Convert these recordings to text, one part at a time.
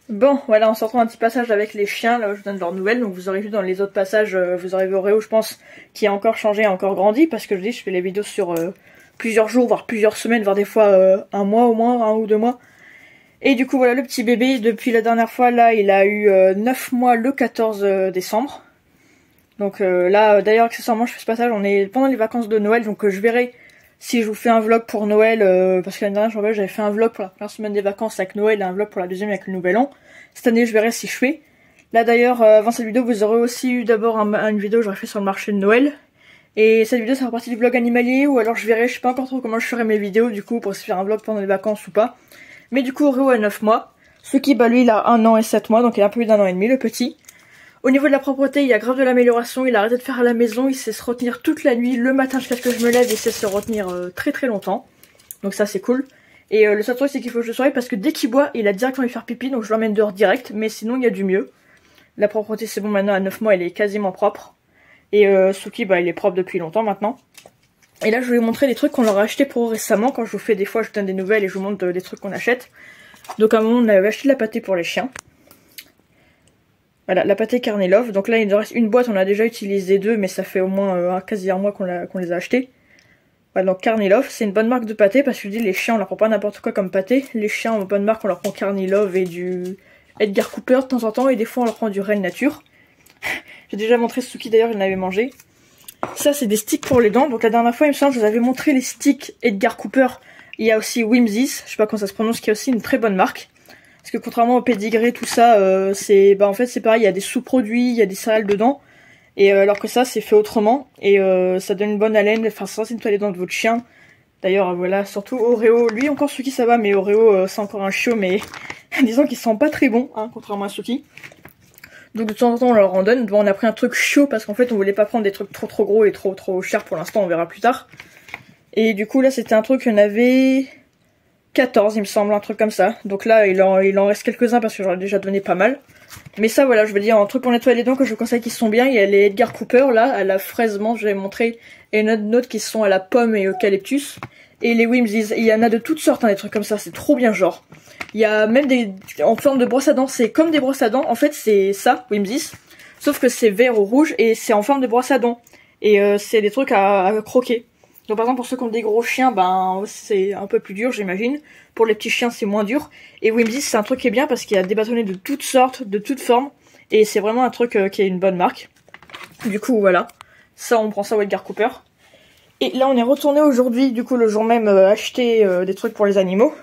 Bon, voilà, on se retrouve un petit passage avec les chiens, là où je donne leurs nouvelles. Donc vous aurez vu dans les autres passages, vous aurez vu Oreo, je pense, qui a encore changé, a encore grandi. Parce que je dis, je fais les vidéos sur plusieurs jours, voire plusieurs semaines, voire des fois un mois au moins, 1 ou 2 mois. Et du coup, voilà, le petit bébé, depuis la dernière fois, là, il a eu 9 mois le 14 décembre. Donc là, d'ailleurs, accessoirement, je fais ce passage, on est pendant les vacances de Noël, donc je verrai si je vous fais un vlog pour Noël, parce que l'année dernière, je me rappelle, j'avais fait un vlog pour la première semaine des vacances avec Noël et un vlog pour la deuxième avec le Nouvel An. Cette année, je verrai si je fais. Là d'ailleurs, avant cette vidéo, vous aurez aussi eu d'abord une vidéo que j'aurais fait sur le marché de Noël. Et cette vidéo, ça fera partie du vlog animalier, ou alors je verrai, je sais pas encore trop comment je ferai mes vidéos, du coup, pour se faire un vlog pendant les vacances ou pas. Mais du coup, Oreo a 9 mois. Suki, bah lui, il a 1 an et 7 mois, donc il a un peu plus d'1 an et demi, le petit. Au niveau de la propreté, il y a grave de l'amélioration, il a arrêté de faire à la maison, il sait se retenir toute la nuit, le matin jusqu'à ce que je me lève, il sait se retenir très très longtemps. Donc ça c'est cool. Et le seul truc c'est qu'il faut que je surveille parce que dès qu'il boit, il a directement envie de faire pipi, donc je l'emmène dehors direct, mais sinon il y a du mieux. La propreté c'est bon, maintenant à 9 mois il est quasiment propre. Et Suki, bah il est propre depuis longtemps maintenant. Et là je vais vous montrer des trucs qu'on leur a acheté pour eux récemment, quand je vous fais des fois je vous donne des nouvelles et je vous montre des trucs qu'on achète. Donc à un moment on avait acheté de la pâtée pour les chiens. Voilà, la pâtée Carnet Love. Donc là, il nous reste une boîte, on a déjà utilisé 2, mais ça fait au moins quasi un mois qu'on les a achetés. Voilà, donc Carnet Love, c'est une bonne marque de pâté, parce que je dis, les chiens, on leur prend pas n'importe quoi comme pâté. Les chiens ont une bonne marque, on leur prend Carnet Love et du Edgar Cooper de temps en temps, et des fois on leur prend du Reine Nature. J'ai déjà montré Suki d'ailleurs, il en avait mangé. Ça, c'est des sticks pour les dents. Donc la dernière fois, il me semble, je vous avais montré les sticks Edgar Cooper. Il y a aussi Whimsies, je sais pas comment ça se prononce, qui est aussi une très bonne marque. Parce que contrairement au pédigré, tout ça, en fait c'est pareil, il y a des sous-produits, il y a des céréales dedans. Et alors que ça, c'est fait autrement. Et ça donne une bonne haleine, enfin ça nettoie les dents de votre chien. D'ailleurs, voilà, surtout Oreo, lui encore Suki ça va, mais Oreo c'est encore un chiot, mais disons qu'il sent pas très bon, hein, contrairement à Suki. Donc de temps en temps on leur en donne. Bon, on a pris un truc chaud parce qu'en fait on voulait pas prendre des trucs trop gros et trop chers pour l'instant, on verra plus tard. Et du coup là c'était un truc, il y en avait 14 il me semble, un truc comme ça. Donc là il en reste quelques-uns parce que j'en ai déjà donné pas mal. Mais ça voilà, je veux dire, un truc pour nettoyer les dents que je conseille qui sont bien, il y a les Edgar Cooper là, à la fraise menthe, je vais montrer, et une autre qui sont à la pomme et eucalyptus. Et les Whimsies, il y en a de toutes sortes, hein, des trucs comme ça, c'est trop bien genre. Il y a même des en forme de brosse à dents, c'est comme des brosses à dents, en fait c'est ça, Whimsies. Sauf que c'est vert ou rouge et c'est en forme de brosse à dents. Et c'est des trucs à croquer. Donc par exemple pour ceux qui ont des gros chiens, ben c'est un peu plus dur j'imagine. Pour les petits chiens c'est moins dur. Et Whimsies c'est un truc qui est bien parce qu'il y a des bâtonnets de toutes sortes, de toutes formes. Et c'est vraiment un truc qui est une bonne marque. Du coup voilà, ça on prend ça au Edgar Cooper. Et là on est retourné aujourd'hui, du coup le jour même, acheter des trucs pour les animaux.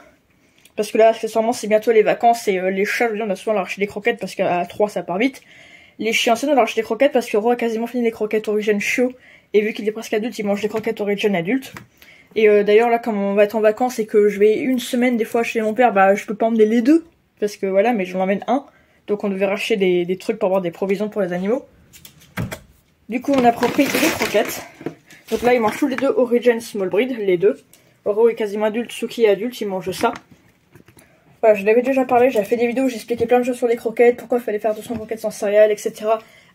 Parce que là accessoirement c'est bientôt les vacances et les chats, on a souvent leur acheter des croquettes parce qu'à 3 ça part vite. Les chiens c'est on leur acheter des croquettes parce que Ro a quasiment fini les croquettes origine chiot. Et vu qu'il est presque adulte, il mange des croquettes origine adulte. Et d'ailleurs là comme on va être en vacances et que je vais une semaine des fois chez mon père, bah je peux pas emmener les deux. Parce que voilà, mais je m'emmène un. Donc on devait racheter des trucs pour avoir des provisions pour les animaux. Du coup on a pris les croquettes. Donc là ils mangent tous les deux Origin Small Breed, les deux. Oro est quasiment adulte, Suki est adulte, il mange ça. Voilà, je l'avais déjà parlé, j'avais fait des vidéos où j'expliquais plein de choses sur les croquettes, pourquoi il fallait faire 200 croquettes sans céréales, etc.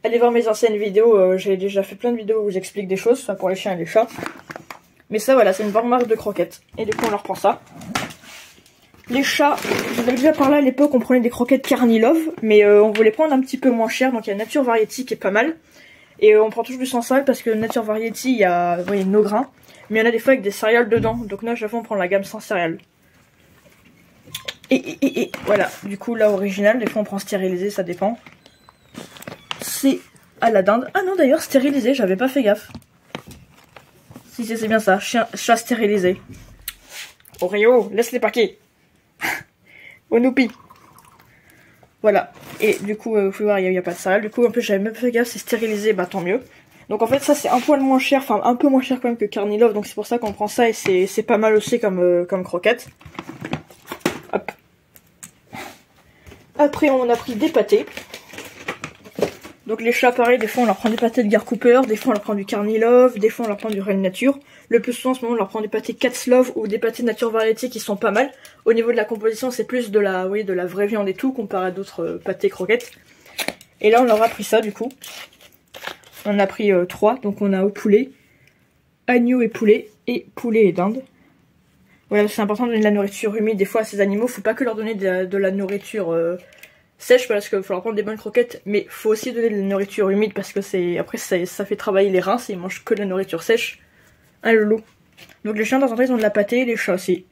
Allez voir mes anciennes vidéos, j'ai déjà fait plein de vidéos où j'explique des choses, enfin pour les chiens et les chats. Mais ça voilà, c'est une bonne marque de croquettes. Et du coup on leur prend ça. Les chats, je vous avais déjà parlé à l'époque, on prenait des croquettes Carnet Love, mais on voulait prendre un petit peu moins cher, donc il y a Nature Variety qui est pas mal. Et on prend toujours du sans sel parce que Nature Variety, il y a nos grains, mais il y en a des fois avec des céréales dedans, donc là j'avoue on prend la gamme sans céréales. Et voilà, du coup là original, des fois on prend stérilisé, ça dépend. C'est à la dinde. Ah non d'ailleurs stérilisé, j'avais pas fait gaffe. Si c'est bien ça, chat stérilisé. Oreo, laisse les paquets. Onoupi. Voilà, et du coup vous pouvez voir il n'y a pas de céréales, du coup en plus j'avais même pas fait gaffe, c'est stérilisé, bah tant mieux. Donc en fait ça c'est un poil moins cher, enfin un peu moins cher quand même que Carnet Love, donc c'est pour ça qu'on prend ça et c'est pas mal aussi comme croquette. Hop. Après on a pris des pâtés. Donc les chats pareil, des fois on leur prend des pâtés de Edgar Cooper, des fois on leur prend du Carnet Love, des fois on leur prend du Reine Nature. Le plus souvent en ce moment on leur prend des pâtés Cats Love ou des pâtés Nature Variety qui sont pas mal. Au niveau de la composition c'est plus de la, de la vraie viande et tout comparé à d'autres pâtés croquettes. Et là on leur a pris ça du coup. On en a pris 3, donc on a au poulet, agneau et poulet et dinde. Voilà, c'est important de donner de la nourriture humide des fois à ces animaux, faut pas que leur donner de la nourriture sèche parce qu'il faut leur prendre des bonnes croquettes, mais faut aussi donner de la nourriture humide parce que après ça fait travailler les reins, ils mangent que de la nourriture sèche. Un loulou. Donc les chiens dans un temps ils ont de la pâtée, les chats aussi.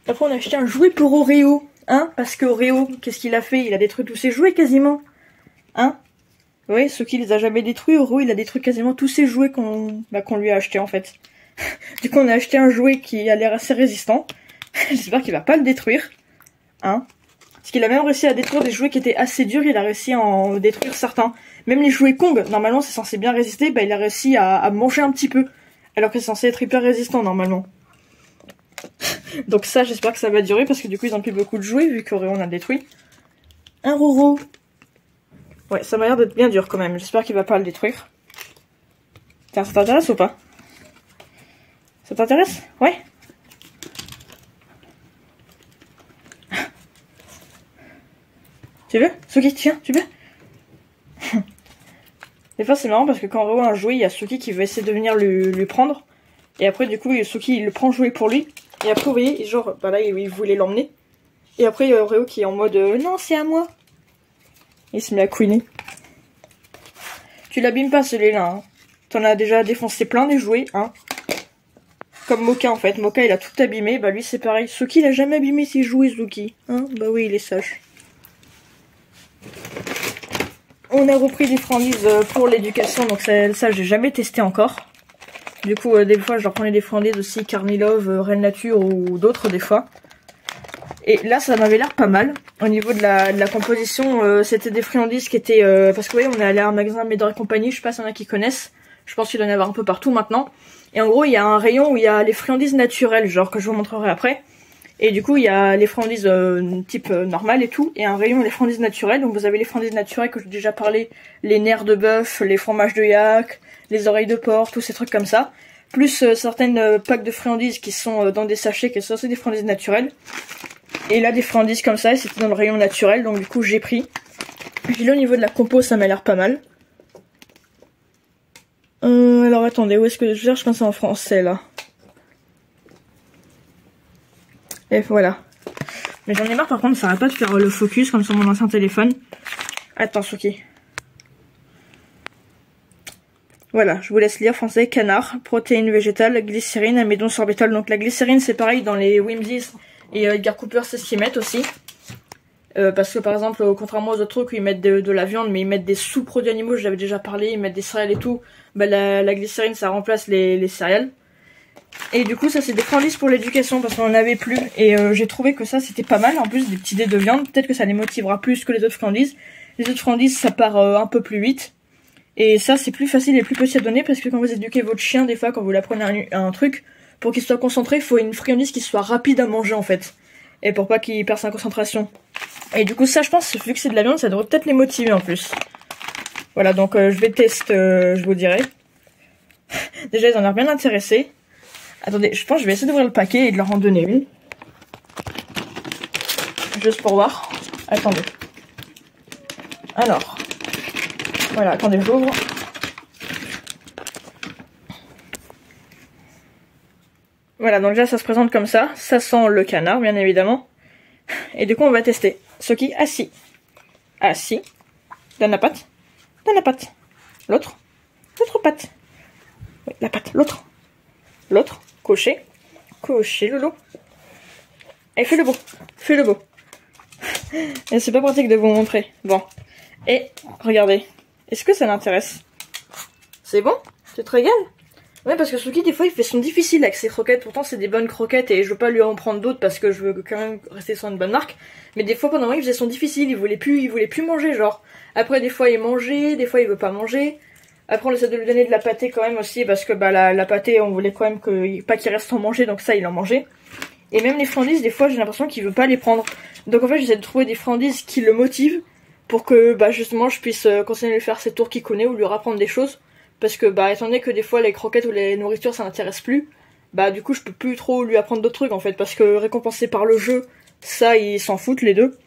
Après on a acheté un jouet pour Oreo, hein, parce que Oreo, qu'est-ce qu'il a fait? Il a détruit tous ses jouets quasiment, hein. Oui, ceux qui les a jamais détruits, Oreo il a détruit quasiment tous ses jouets qu'on lui a acheté en fait. Du coup on a acheté un jouet qui a l'air assez résistant. J'espère qu'il va pas le détruire, hein. Parce qu'il a même réussi à détruire des jouets qui étaient assez durs, il a réussi à en détruire certains. Même les jouets Kong, normalement c'est censé bien résister, bah il a réussi à manger un petit peu. Alors que c'est censé être hyper résistant normalement. Donc ça j'espère que ça va durer parce que du coup ils ont plus beaucoup de jouets vu qu'Oreo on a détruit. Un Roro. Ouais, ça m'a l'air d'être bien dur quand même, j'espère qu'il va pas le détruire. Tiens, ça t'intéresse ou pas? Ça t'intéresse? Ouais. Tu veux? Suki, tiens, tu veux? Des fois c'est marrant parce que quand Oreo a un jouet, il y a Suki qui veut essayer de venir lui prendre. Et après du coup Suki il le prend jouet pour lui. Et après vous voyez, genre, bah là il voulait l'emmener. Et après il y a Oreo qui est en mode non c'est à moi. Il se met à couiner. Tu l'abîmes pas celui-là, hein. T'en as déjà défoncé plein des jouets, hein. Comme Mocha en fait, Mocha il a tout abîmé, bah lui c'est pareil. Suki il a jamais abîmé ses jouets Suki, hein. Bah oui il est sage. On a repris des friandises pour l'éducation, donc ça j'ai jamais testé encore. Du coup, des fois je leur prenais des friandises aussi, Carnilove, Reine Nature ou d'autres des fois. Et là ça m'avait l'air pas mal. Au niveau de la composition, c'était des friandises qui étaient... parce que vous voyez, on est allé à un magasin Médor et compagnie, je sais pas s'il y en a qui connaissent. Je pense qu'il doit y en avoir un peu partout maintenant. Et en gros, il y a un rayon où il y a les friandises naturelles, genre que je vous montrerai après. Et du coup, il y a les friandises type normales et tout, et un rayon les friandises naturelles. Donc vous avez les friandises naturelles que j'ai déjà parlé, les nerfs de bœuf, les fromages de yak, les oreilles de porc, tous ces trucs comme ça. Plus certaines packs de friandises qui sont dans des sachets, qui sont aussi des friandises naturelles. Et là, des friandises comme ça, c'était dans le rayon naturel, donc du coup j'ai pris. Puis là, au niveau de la compo, ça m'a l'air pas mal. Alors attendez, où est-ce que je cherche? Je pense que c'est en français là. Et voilà. Mais j'en ai marre par contre, ça arrête pas de faire le focus comme sur mon ancien téléphone. Attends, Suki. Voilà, je vous laisse lire français. Canard, protéines végétales, glycérine, amidon sorbitol. Donc la glycérine c'est pareil dans les Whimsies et Edgar Cooper c'est ce qu'ils mettent aussi. Parce que par exemple, contrairement aux autres trucs où ils mettent de la viande mais ils mettent des sous-produits animaux, j'avais déjà parlé, ils mettent des céréales et tout. Bah la glycérine ça remplace les céréales. Et du coup ça c'est des friandises pour l'éducation parce qu'on en avait plus. Et j'ai trouvé que ça c'était pas mal. En plus des petits dés de viande, peut-être que ça les motivera plus que les autres friandises. Les autres friandises ça part un peu plus vite. Et ça c'est plus facile et plus petit à donner parce que quand vous éduquez votre chien des fois quand vous l'apprenez un truc, pour qu'il soit concentré il faut une friandise qui soit rapide à manger en fait. Et pour pas qu'il perde sa concentration. Et du coup ça je pense vu que c'est de la viande ça devrait peut-être les motiver en plus. Voilà donc je vais tester, je vous dirai. Déjà ils en ont l'air bien intéressés. Attendez, je pense que je vais essayer d'ouvrir le paquet et de leur en donner une. Juste pour voir. Attendez. Alors. Voilà, attendez, j'ouvre. Voilà, donc déjà ça se présente comme ça. Ça sent le canard, bien évidemment. Et du coup, on va tester. Suki, assis. Assis. Donne la patte. Donne la patte. L'autre. L'autre patte. Oui, la patte. L'autre. L'autre. Cocher. Cocher, Loulou. Et fais le beau. Fais le beau. Et c'est pas pratique de vous montrer. Bon. Et, regardez. Est-ce que ça l'intéresse? C'est bon? Tu te régales? Ouais, parce que Suki, des fois, il fait son difficile avec ses croquettes. Pourtant, c'est des bonnes croquettes et je veux pas lui en prendre d'autres parce que je veux quand même rester sur une bonne marque. Mais des fois, pendant un moment, il faisait son difficile. Il voulait plus manger, genre. Après, des fois, il mangeait. Des fois, il veut pas manger. Après, on essaie de lui donner de la pâtée quand même aussi parce que bah la pâtée, on voulait quand même pas qu'il reste sans manger. Donc ça, il en mangeait. Et même les friandises, des fois, j'ai l'impression qu'il veut pas les prendre. Donc en fait, j'essaie de trouver des friandises qui le motivent pour que bah justement, je puisse continuer à lui faire ses tours qu'il connaît ou lui rapprendre des choses. Parce que bah étant donné que des fois les croquettes ou les nourritures ça n'intéresse plus, bah du coup je peux plus trop lui apprendre d'autres trucs en fait. Parce que récompensé par le jeu, ça ils s'en foutent les deux.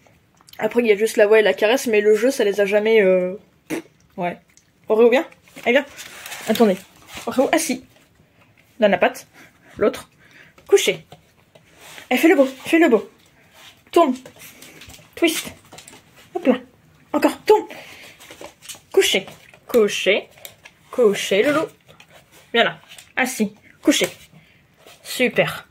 Après il y a juste la voix et la caresse, mais le jeu ça les a jamais... Ouais. Oreo viens. Allez viens. Attendez. Oreo assis. Donne la patte. L'autre. Couché. Eh fais le beau. Fais le beau. tourne. Twist. Hop là. Encore, tourne. Couché. Couché. Couché, Loulou. Viens là. Assis. Couché. Super.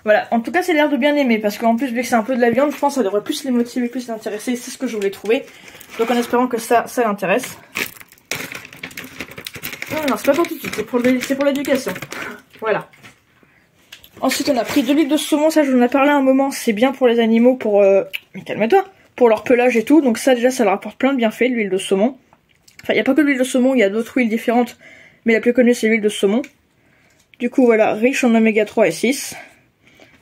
Voilà, en tout cas, c'est l'air de bien aimer, parce qu'en plus, vu que c'est un peu de la viande, je pense que ça devrait plus les motiver, plus les intéresser. C'est ce que je voulais trouver. Donc, en espérant que ça l'intéresse. Non, c'est pas pour tout de suite, c'est pour l'éducation. Voilà. Ensuite, on a pris 2 litres de saumon, ça, je vous en ai parlé à un moment. C'est bien pour les animaux, pour... Mais calme-toi. Pour leur pelage et tout. Donc ça, déjà, ça leur apporte plein de bienfaits, l'huile de saumon. Enfin, il n'y a pas que l'huile de saumon, il y a d'autres huiles différentes. Mais la plus connue, c'est l'huile de saumon. Du coup, voilà, riche en oméga 3 et 6.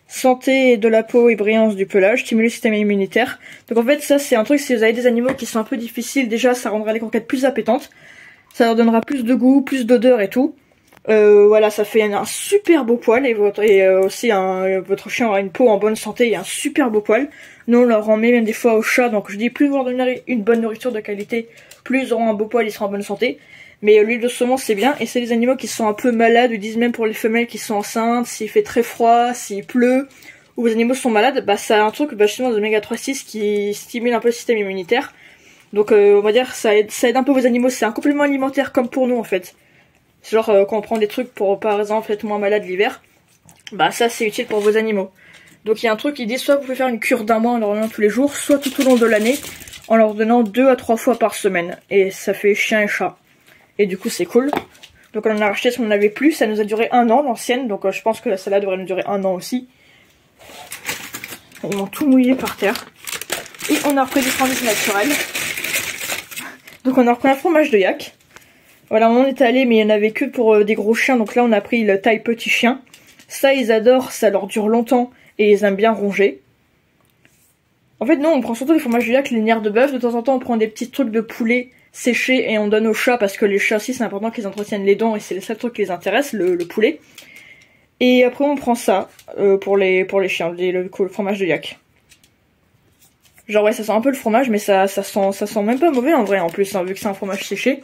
Santé de la peau et brillance du pelage, stimuler le système immunitaire. Donc en fait, ça, c'est un truc, si vous avez des animaux qui sont un peu difficiles, déjà, ça rendra les croquettes plus appétantes. Ça leur donnera plus de goût, plus d'odeur et tout. Voilà, ça fait un super beau poil et aussi votre chien aura une peau en bonne santé et un super beau poil. Nous on leur en met même des fois au chat, donc je dis plus vous leur donnerez une bonne nourriture de qualité, plus ils auront un beau poil, ils seront en bonne santé. Mais l'huile de saumon c'est bien, et c'est les animaux qui sont un peu malades, ils disent même pour les femelles qui sont enceintes, s'il fait très froid, s'il pleut, ou vos animaux sont malades, bah ça a un truc justement d'oméga 3,6 qui stimule un peu le système immunitaire. Donc on va dire ça aide un peu vos animaux, c'est un complément alimentaire comme pour nous en fait. C'est genre quand on prend des trucs pour par exemple être moins malade l'hiver, bah ça c'est utile pour vos animaux. Donc il y a un truc qui dit soit vous pouvez faire une cure d'1 mois en leur donnant tous les jours, soit tout au long de l'année en leur donnant 2 à 3 fois par semaine. Et ça fait chien et chat. Et du coup c'est cool. Donc on en a racheté ce qu'on n'en avait plus, ça nous a duré 1 an l'ancienne, donc je pense que celle-là devrait nous durer 1 an aussi. Ils m'ont tout mouillé par terre. Et on a repris du fromage naturel. Donc on a repris un fromage de yak. Voilà, on est allé, mais il n'y en avait que pour des gros chiens. Donc là, on a pris le taille petit chien. Ça, ils adorent, ça leur dure longtemps. Et ils aiment bien ronger. En fait, non, on prend surtout les fromages de yak, les nerfs de bœuf. De temps en temps, on prend des petits trucs de poulet séchés et on donne aux chats. Parce que les chats aussi, c'est important qu'ils entretiennent les dents. Et c'est les seuls trucs qui les intéressent, le poulet. Et après, on prend ça pour les chiens, le fromage de yak. Genre, ouais, ça sent un peu le fromage, mais ça sent même pas mauvais en vrai, en plus, hein, vu que c'est un fromage séché.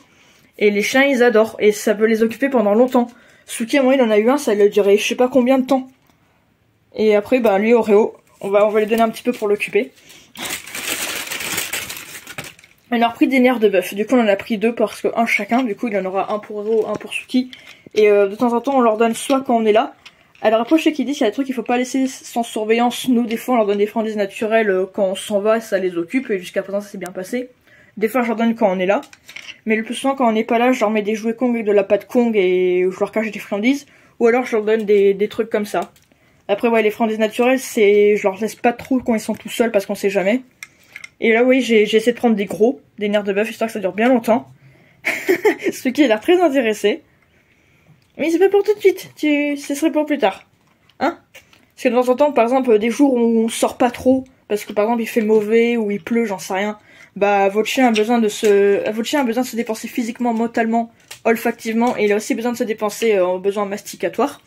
Et les chiens, ils adorent. Et ça peut les occuper pendant longtemps. Suki, moi, il en a eu un, ça lui a duré je sais pas combien de temps. Et après, bah, lui, Oreo, on va lui donner un petit peu pour l'occuper. On a repris des nerfs de bœuf. Du coup, on en a pris 2 parce que 1 chacun. Du coup, il y en aura 1 pour Oreo, 1 pour Suki. Et de temps en temps, on leur donne soit quand on est là. Alors après, je sais qu'il dit qu'il y a des trucs qu'il faut pas laisser sans surveillance. Nous, des fois, on leur donne des friandises naturelles quand on s'en va, ça les occupe. Et jusqu'à présent, ça s'est bien passé. Des fois, je leur donne quand on est là. Mais le plus souvent, quand on n'est pas là, je leur mets des jouets Kong avec de la pâte Kong et je leur cache des friandises. Ou alors, je leur donne des trucs comme ça. Après, ouais, les friandises naturelles, je leur laisse pas trop quand ils sont tout seuls parce qu'on sait jamais. Et là, oui, j'ai essayé de prendre des nerfs de bœuf, histoire que ça dure bien longtemps. Ce qui a l'air très intéressé. Mais c'est pas pour tout de suite, ce serait pour plus tard. Hein? Parce que de temps en temps, par exemple, des jours où on sort pas trop, parce que par exemple il fait mauvais ou il pleut, j'en sais rien, bah votre chien a besoin de se dépenser physiquement, mentalement, olfactivement, et il a aussi besoin de se dépenser en besoin masticatoire.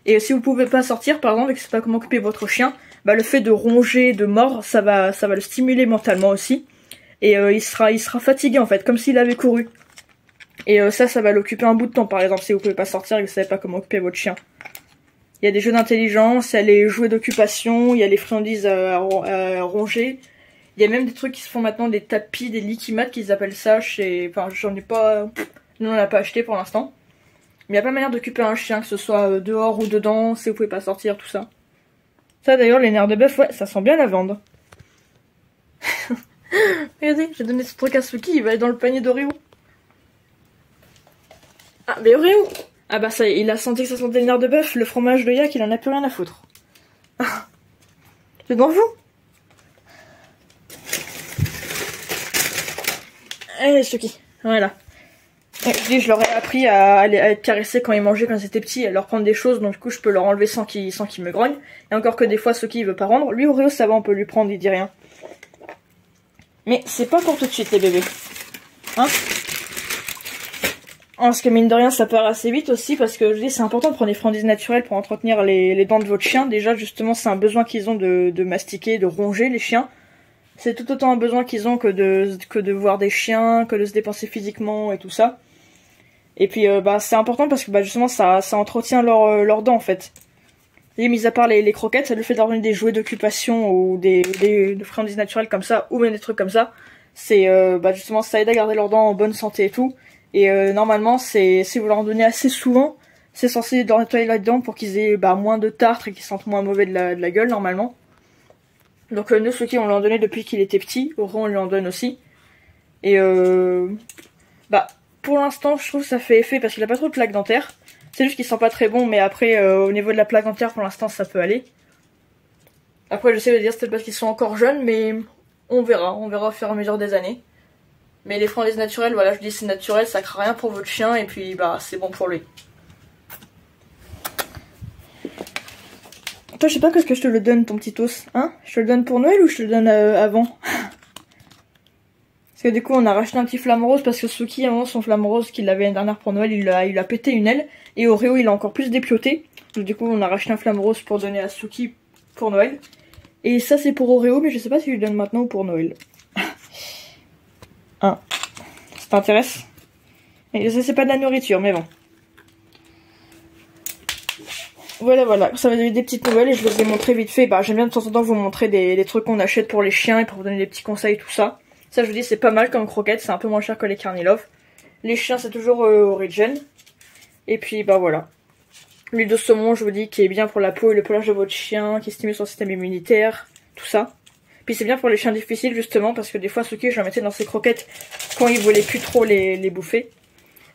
Et si vous pouvez pas sortir, par exemple, et que c'est pas comment occuper votre chien, bah le fait de ronger, de mordre, ça va le stimuler mentalement aussi. Et il sera fatigué en fait, comme s'il avait couru. Et ça va l'occuper un bout de temps, par exemple, si vous pouvez pas sortir et que vous savez pas comment occuper votre chien. Il y a des jeux d'intelligence, il y a les jouets d'occupation, il y a les friandises à ronger. Il y a même des trucs qui se font maintenant, des tapis, des liquimat qu'ils appellent ça enfin, j'en ai pas... Nous on l'a pas acheté pour l'instant. Mais il y a pas manière d'occuper un chien, que ce soit dehors ou dedans, si vous pouvez pas sortir, tout ça. Ça d'ailleurs, les nerfs de bœuf, ouais, ça sent bien la viande. Regardez, j'ai donné ce truc à Suki, il va aller dans le panier d'Oreo. Ah, mais Oreo! Ah bah ça y est, il a senti que ça sentait le nerf de bœuf, le fromage de yak, il en a plus rien à foutre. C'est dans vous? Allez, Suki, voilà. Je leur ai appris à être caressés quand ils mangeaient, quand ils étaient petits, à leur prendre des choses, donc du coup je peux leur enlever sans qu'ils me grognent. Et encore que des fois, Suki il veut pas rendre. Lui, Oreo, ça va, on peut lui prendre, il dit rien. Mais c'est pas pour tout de suite, les bébés. Hein? Parce que mine de rien, ça part assez vite aussi, parce que je dis, c'est important de prendre des friandises naturelles pour entretenir les dents de votre chien. Déjà, justement, c'est un besoin qu'ils ont de mastiquer, de ronger, les chiens. C'est tout autant un besoin qu'ils ont que de voir des chiens, que de se dépenser physiquement et tout ça. Et puis, bah, c'est important parce que, bah, justement, ça entretient leurs dents, en fait. Et mis à part les croquettes, ça le fait leur donner des jouets d'occupation ou des friandises naturelles comme ça, ou même des trucs comme ça. C'est justement ça aide à garder leurs dents en bonne santé et tout. Et normalement, si vous leur en donnez assez souvent, c'est censé leur nettoyer là-dedans pour qu'ils aient moins de tartre et qu'ils sentent moins mauvais de la gueule normalement. Donc nous, Suki, on lui en donnait depuis qu'il était petit. Oro, on lui en donne aussi. Et pour l'instant, je trouve que ça fait effet parce qu'il a pas trop de plaques dentaires. C'est juste qu'il sent pas très bon, mais après, au niveau de la plaque dentaire, pour l'instant, ça peut aller. Après, je sais de dire c'est peut-être parce qu'ils sont encore jeunes, mais on verra au fur et à mesure des années. Mais les friandises naturelles, voilà, je dis c'est naturel, ça craint rien pour votre chien, et puis c'est bon pour lui. Toi, je sais pas qu'est-ce que je te le donne, ton petit os, hein? Je te le donne pour Noël ou je te le donne avant? Parce que du coup, on a racheté un petit flamme rose parce que Suki, à un moment, son flamme rose qu'il avait l'année dernière pour Noël, il a pété une aile. Et Oreo, il a encore plus dépioté. Donc du coup, on a racheté un flamme rose pour donner à Suki pour Noël. Et ça, c'est pour Oreo, mais je sais pas si je lui donne maintenant ou pour Noël. Hein. Ça t'intéresse? Et ça, c'est pas de la nourriture, mais bon. Voilà, ça va donner des petites nouvelles et je les ai montrées vite fait. J'aime bien de temps en temps vous montrer des trucs qu'on achète pour les chiens et pour vous donner des petits conseils, tout ça. Ça, je vous dis, c'est pas mal comme croquettes, c'est un peu moins cher que les Carnilove. Les chiens, c'est toujours Origin. Et puis, voilà. L'huile de saumon, je vous dis, qui est bien pour la peau et le pelage de votre chien, qui stimule son système immunitaire, tout ça. Puis c'est bien pour les chiens difficiles, justement, parce que des fois, Suki, je la mettais dans ses croquettes quand il voulait plus trop les bouffer.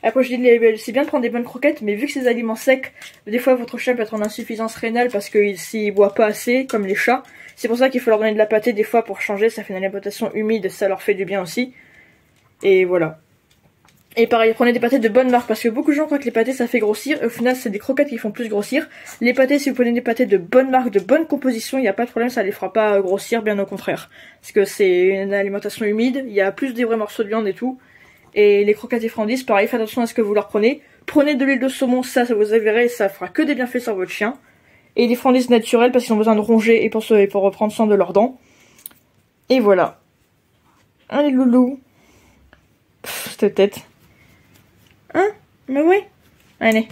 Après, je dis, c'est bien de prendre des bonnes croquettes, mais vu que c'est des aliments secs, des fois, votre chien peut être en insuffisance rénale parce qu'il s'il boit pas assez, comme les chats. C'est pour ça qu'il faut leur donner de la pâtée des fois pour changer, ça fait une alimentation humide, ça leur fait du bien aussi. Et voilà. Et pareil, prenez des pâtés de bonne marque, parce que beaucoup de gens croient que les pâtés ça fait grossir, et au final c'est des croquettes qui font plus grossir. Les pâtés, si vous prenez des pâtés de bonne marque, de bonne composition, il n'y a pas de problème, ça les fera pas grossir, bien au contraire. Parce que c'est une alimentation humide, il y a plus des vrais morceaux de viande et tout. Et les croquettes et friandises, pareil, faites attention à ce que vous leur prenez. Prenez de l'huile de saumon, ça vous verrez, ça fera que des bienfaits sur votre chien. Et des friandises naturelles, parce qu'ils ont besoin de ronger et pour reprendre soin de leurs dents. Et voilà. Allez loulou. Cette tête. Hein? Mais oui. Allez.